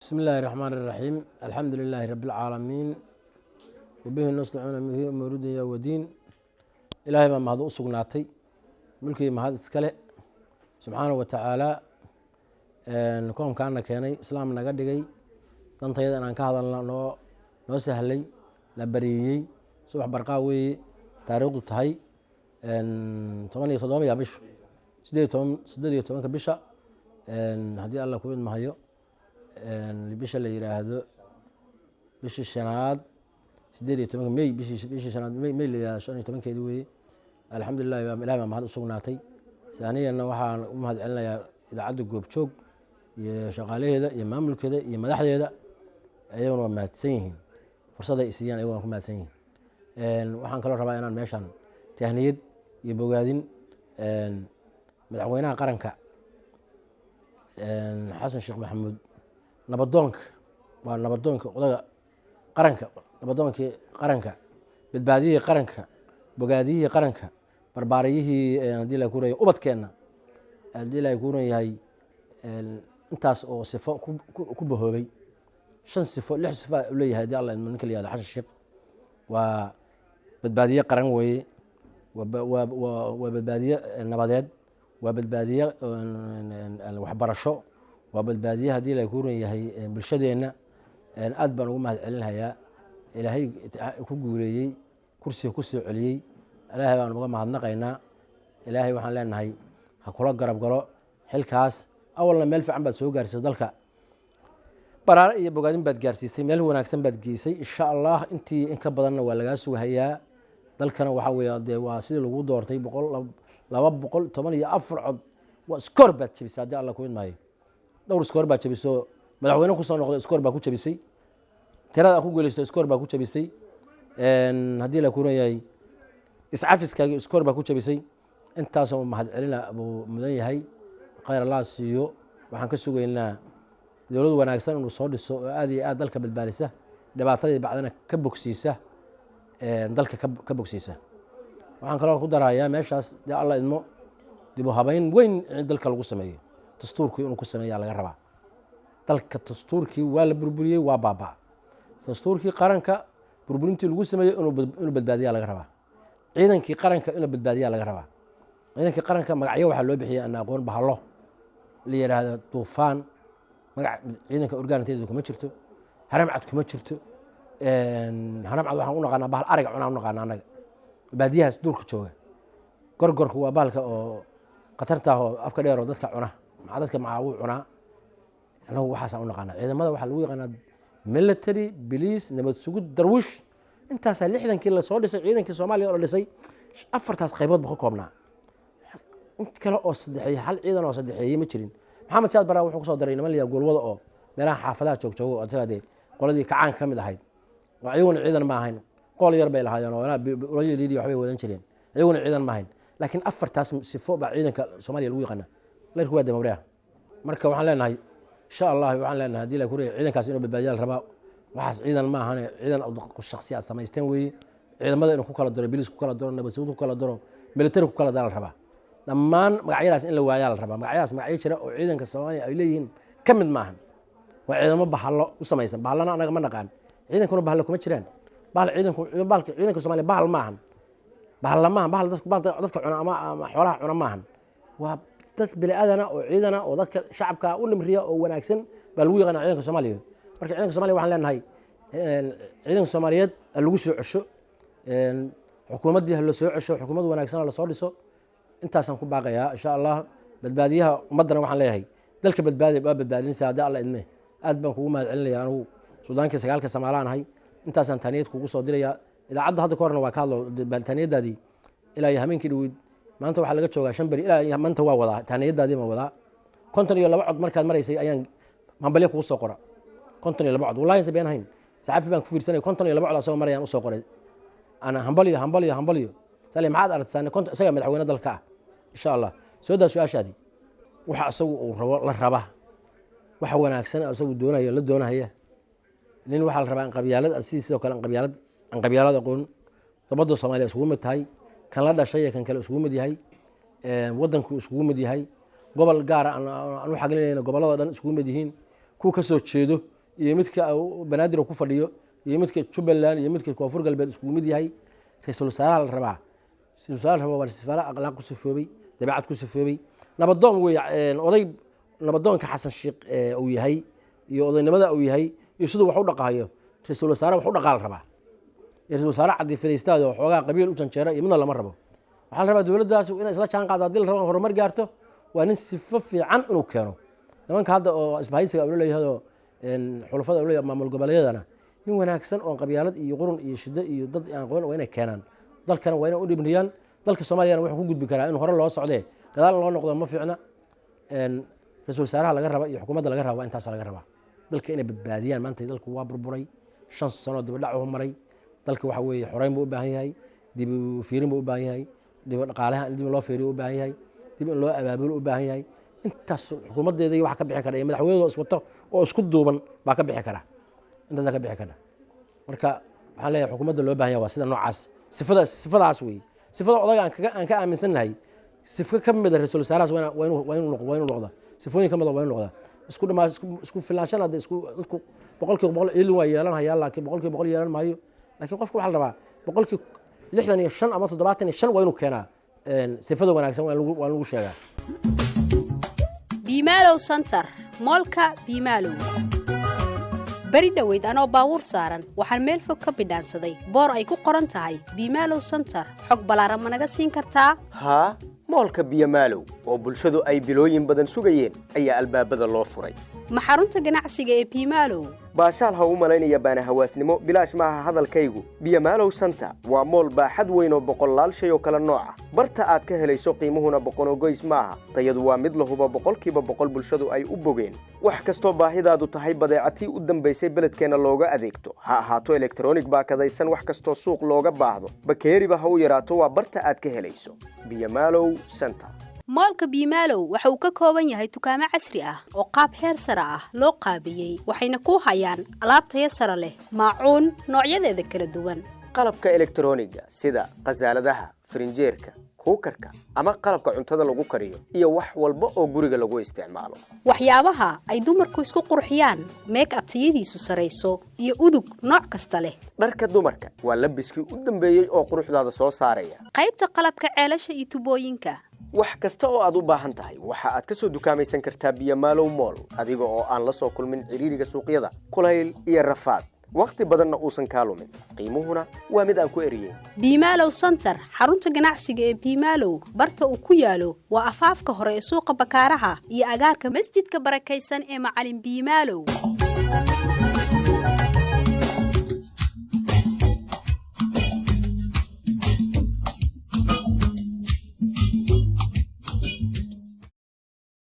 بسم الله الرحمن الرحيم الحمد لله رب العالمين وبه نستعين في أمور الدنيا والدين إلهي baa mahad u sugnaatay mulkii mahad iskale subxaanaه wa tacaala koomkaana keenay islaam naga dhigay dantayada inaan ka hadalna noo sahlay la bariyey subax barqaa weeye taariikhdu tahay 17 bisha 18 bisha haddii alla ku idmahayo bisha la yiraahdo bishii shanaad 18 May bishii shanaad May la yiraahdo 15 weeye alxamdulillaah ilaahay baa mahad u sugnaatay saaniyana waxaan u mahad celinayaa idaacadda goobjoog iyo shaqaalaheeda iyo maamulkeeda iyo madaxdeeda ayaguna waa mahadsan yihiin fursada ay siiyaan ayaguna waa ku mahadsan yihiin waxaan kaloo rabaa inaan meeshan tahniyad iyo bogaadin madaxweynaha qaranka xasan sheekh maxamuud nabadoonka waa nabadoonka odaga qaranka nabadoonkii qaranka badbaadiyihii qaranka bogaadiyihii qaranka barbaariyihii haddii la kuuran yahay ubadkeenna haddii la kuuran yahay intaas oo sifo ku bahoobay 5 sifo 6 sifo u leeyahay haddii alla ninka la yihahdo xasan sheekh waa badbaadiye qaran weeye waa badbaadiye nabadeed waa badbaadiye waxbarasho waa badbaadiye haddii la kuuran yahay bulshadeenna aad baan ugu mahad celinayaa ilaahay ku guuleeyey kursiga ku soo celiyey ilaahay baan uga mahadnaqaynaa ilaahay waxaan leenahay ha kula garab galo xilkaas awalna meel fiican baad soo gaarsiisay dalka baraare iyo bogaadin baad gaarsiisay meel wanaagsan baad geysay insha allah intii in ka badanna waa lagaa sugahayaa dalkana waxaa weeye dee waa sidii lagu doortay 214 cod waa iskoor baad jabisay haddii alla ku idmaayo dhowr iskoor baad jabiso madaxweyne ku soo noqday iskoor baa ku jabisay tirada ku guulaysto iskoor baa ku jabisay haddii la kuuran yahay iscafiskaagi iskoor baa ku jabisay intaasoo mahad celina buu mudan yahay khayr allah siiyo waxaan ka sugaynaa dowlad wanaagsan inuu soo dhiso oo aad iyo aad dalka badbaadisa dhibaatadii bacdana ka bogsiisa dalka ka bogsiisa waxaan kaloo ku darayaa meeshaas dee alla idmo dib u habayn weyn in dalka lagu sameeyo dastuurkii inuu ku sameeyaa laga rabaa dalka dastuurkii waa la burburiyey waa baabaa dastuurkii qaranka burburintii lagu sameeyo inuu badbaadiyaa laga rabaa ciidankii qaranka inuu badbaadiyaa laga rabaa ciidankii qaranka magacyo waxaa loo bixiyay ana aqoon bahalo la yiraahdo duufaan magac ciidanka orgaanteedu kuma jirto haram cad kuma jirto haram cad waxaan u naqaanaa bahal ariga cunaa u naqaanaa anaga baadiyahaas duurka jooga gorgorku waa bahalka oo khatarta oo afka dheer oo dadka cuna dadka maxaa uu cunaa anagu waxaasaan u naqaanaa ciidamada waxaa lagu yaqaanaa military police nabad sugid darwish intaasaa 60kii la soo dhisay ciidankii Soomaaliya oo la dhisay afartaas qaybood buu ka koobnaa int kale oo saddexay hal ciidan oo saddexeeyay ma jirin maxamed saad baraa wuxuu ku soo daray niman liya goolwada oo meelaha xaafadaha joogo oo asaga qoladii kacaan ka mid ahayd oo ayaguna ciidan ma ahayn qool yar bay lahaayeen oo walaalihiin waxbay wadan jireen ayaguna ciidan ma ahayn laakiin afartaas sifo baa ciidanka Soomaaliya lagu yaqaana leerku waa damawriya marka waxaan leenahay insha Allah waxaan leenahay hadii la kuriyo ciidankaas inuu badbaadiyo la rabaa waxaas ciidan ma ahan ciidan shakhsiyaad samaysteen weeye ciidamada inuu ku kala daro bilis ku kala daro nabad sugid ku kala daro military ku kala daro la rabaa dhammaan magacyadaas in la waayaa la rabaa magacyadaas magacyo jira oo ciidanka Soomaaliya ay leeyihiin ka mid maahan waa ciidamo bahalo u samaysan bahalana anaga ma naqaan ciidankuna bahalo kuma jiraan bahal ciidanka Soomaaliya bahal maahan bahal dadka cuna ama xoolaha cuna maahan waa dad bini'aadana oo ciidana oo dadka shacabka u nimriya oo wanaagsan baa lagu yaqaan ciidanka Soomaaliya marka ciidanka Soomaaliya waxaan leenahay ciidanka Soomaaliyeed lagu soo cesho xukuumadii la soo cesho xukuumad wanaagsan la soo dhiso intaasaan ku baaqayaa insha Allah badbaadiyaha ummadana waxaan leeyahay dalka badbaadinaysa hadii alla idme aad baan kugu mahad celinayaa anigu Suudaankii 9ka Soomaaliyaanahay intaasaan taaniyad kugu soo dirayaa idaacadda hadda koorna waa ka hadlo taaniyadaadii ilaa habeenkii dhaweyd maanta waxaa laga joogaa 5 bari ilaa maanta waa wadaa taaniyadaadii ma wadaa 52 cod markaad maraysay ayaan hambalyo kugu soo qora 52 cod wallahi sabeen hayn saxafi baan ku fiirsanay 52 cod soo marayaan u soo qoray ana hambalyo salii maxaad aragtay isaga madaxweyne dalka ah insha Allah soo daa su'aashaadii waxa asagu uu rabo la raba waxa wanaagsan asagu doonayo la doonaya nin waxa la rabaa in qabyaalad sidoo kale qabyaalad aqoon dabada Soomaaliya isugu mid tahay kan la dhashay kan kale isugu mid yahay wadanku isugu mid yahay gobol gaar ah aan u xaglinayna gobolada dhan isugu mid yihiin ku ka soo jeedo iyo midka banaadir ku fadhiyo iyo midka Jubbaland iyo midka Koonfur Galbeed isku mid yahay ra'iisul wasaaraha la rabaa ra'iisul wasaaraha waa sifaala akhlaaq ku sifoobay dabeecad ku sifoobay nabadoon way oday nabadoonka Xasan Sheekh uu yahay iyo odaynimada uu yahay iyo sidoo wax u dhaqaayo ra'iisul wasaaraha wax u dhaqaal rabaa ra'iisul wasaaraha cadii fadhiistaada xoogaa qabiil u janjeera iyo midna lama rabo waxaan rabaa dawladdaas inay isla jaan qaado hadii la rabo horumar gaarto waa nin sifo fiican inuu keeno nimanka hadda oo isbahaysiga uu leeyahay xulafada uu leeyahay maamul goboleedyadana in wanaagsan oo qabyaalad iyo qurun iyo shida iyo dad aan qoon waa inay keenaan dalkana waa inay u dhibniyaan dalka Soomaaliya wuxuu ku gudbi karaa in hore loo socdo gadaal loo noqdo ma fiicna ra'iisul wasaaraha laga raba iyo xukuumadda laga raba intaas laga raba dalka inay badbaadiyaan maanta dalku waa burburay 5 sano dib dhac u maray dalka waxa weeye xoreyn buu u baahan yahay dib u fiirin buu u baahan yahay dib dhaqaalaha dib loo fiiriyo u baahan yahay dib in loo abaabulo u baahan yahay intaas xukuumaddeeda wax ka bixi kara ee madaxweynuhu iswato oo isku duuban baa ka bixi kara intaas ka bixi kara marka waxaan leeyahay xukuumadda loo baahan yahay waa sida noocaas sifadaas weey sifada odaga aan ka aaminsanahay sifka ka mid ah ra'iisul wasaaraha waa inuu noqdo sifooyin ka mid ah waa inuu noqdo isku dhamaa isku filaashana isku dadku boqolkiiba boqol ilin waa yeelanaya laakiin boqolkiiba boqol yeelan maayo laakiin qofku waxa la rabaa boqolkiiba 65 ama 75 waa inuu keenaa sifada wanaagsan waa lagu sheegaa Bimaalow Center moolka Bimaalow bari dhaweyd anoo baabuur saaran waxaan meel fog ka bidhaansaday boor ay ku qoran tahay Bimaalow Center xog balaaran ma naga siin kartaa ها moolka Bimaalow oo bulshadu ay bilooyin badan sugayeen ayaa albaabada loo furay ma xarunta ganacsiga ee Bimaalow baashaal ha u malaynaya baana hawaasnimo bilaash maaha hadalkaygu Bimaalow Center waa mool baaxad weyn oo boqolaal shay oo kala nooc ah barta aad ka helayso qiimuhuna boqon goys maaha tayadu waa mid la hubo boqolkiiba boqol bulshadu ay u bogeen wax kasto baahidaadu tahay badeecati u dambeysay beledkeena looga adeegto ha ahaato electronic baakadaysan wax kasto suuq looga baahdo bakeeriba ha u yaraato waa barta aad ka helayso Bimaalow Center moolka Bimaalow waxa uu ka kooban yahay dukaamo casri ah oo qaab heer sare ah loo qaabiyay waxayna ku hayaan alaab tayo sare leh maacuun noocyadeeda kala duwan qalabka electroniga sida qasaaladaha frinjeerka kuukarka ama qalabka cuntada lagu kariyo iyo wax walba oo guriga lagu isticmaalo waxyaabaha ay dumarku isku qurxiyaan make up tayadiisu sareyso iyo udug nooc kasta leh dharka dumarka waa labiskii u dambeeyay oo quruxdaada soo saaraya qaybta qalabka ceelasha iyo tubooyinka wax kasta oo aad u baahan tahay waxa aad ka soo dukaamaysan kartaa Bimaalow Mall adiga oo aan la soo kulmin ciriiriga suuqyada kulayl iyo rafaad waqti badanna uusan ka lumin qiimuhuna waa mid aan ku eriyay Bimaalow Center xarunta ganacsiga ee Bimaalow barta uu ku yaalo waa afaafka hore ee suuqa bakaaraha iyo agaarka masjidka barakaysan ee macallin Bimaalow